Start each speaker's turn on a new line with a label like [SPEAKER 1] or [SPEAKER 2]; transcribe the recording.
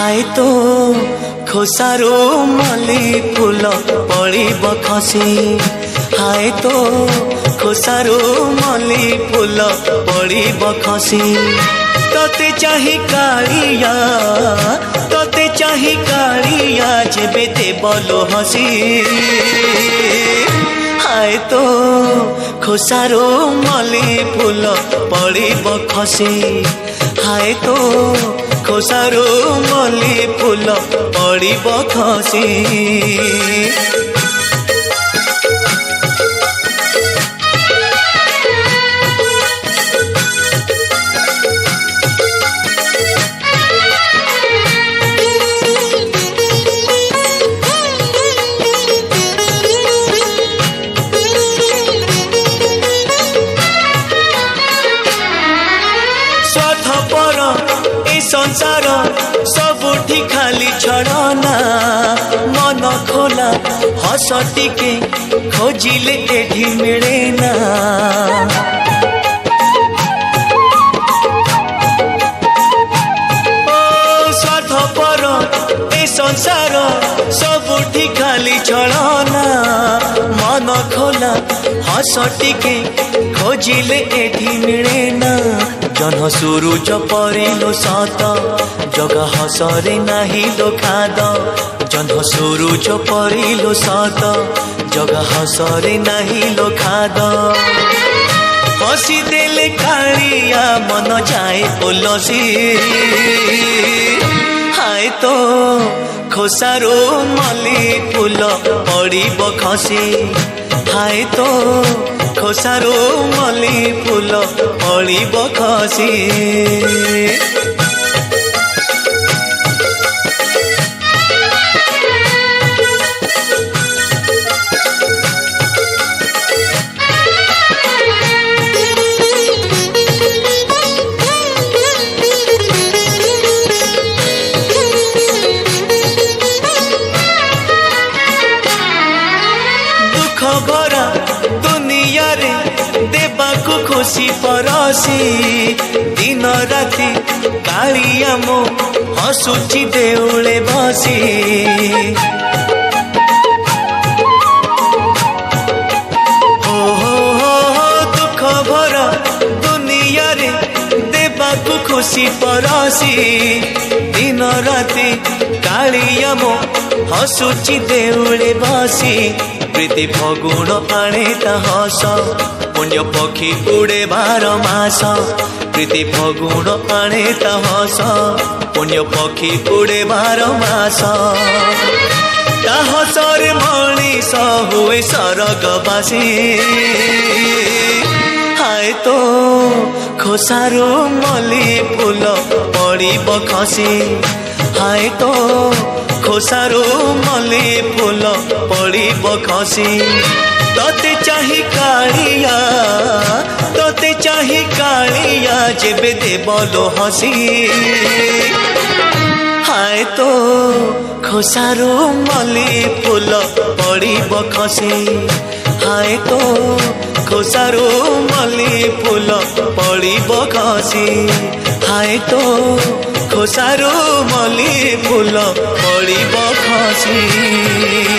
[SPEAKER 1] हाय तो खोसारो मल्ली फूल पड़ब खसी हाय तो खोसारो मल्ली फूल पड़ब खसी तते चाही कालिया तते चाही कालिया जेबे देबलो हसी हाय तो खोसारो मल्ली फूल पड़ब खसी हाय तो खोसारो मल्ली फूल पड़ब खसी संसार सबुठी खाली छड़ना मन खोला हस टिके खोजिले एठी मिले ना ओ स्वार्थपर ए संसार सबुठी खाली छड़ना मन खोला हस टिके खोजिले एठी मिले ना जन सुरुज परिलो सत जग हसरे नाही लो खाद जन सुरुज परिलो सत जग हसरे नाही लो खाद हसी देले कालिया मन जाए बोलसी हाय तो खोसारो मल्ली फूल पड़ब खसी हाय तो खोसारो मल्ली फूल पड़ब खसी खुशी परसी दिन राति कालिया मो हसुची देउले बसी हो हो हो दुख भर दुनिया रे देबाकु खुशी परसी दिन राति कालिया मो हसुची देउले बसी प्रीति फगुण आणे ता हस पुण्य पक्षी उड़े 12 मास प्रीति फगुण आणे ता हस पुण्य पक्षी उड़े 12 मास ता हसरे मनीष हुए सरगवासी हाय तो खोसारो मल्ली फूल पड़ब खसी हाय तो खोसारो मल्ली फूल पड़ब खसी तते चाही कालिया जेबे देबलो हसी हाय तो खोसारो मल्ली फूल पड़ब खसी हाय तो खोसारो मल्ली फूल पड़ब खसी हाय तो खोसारो मल्ली फूल पड़ब खसी।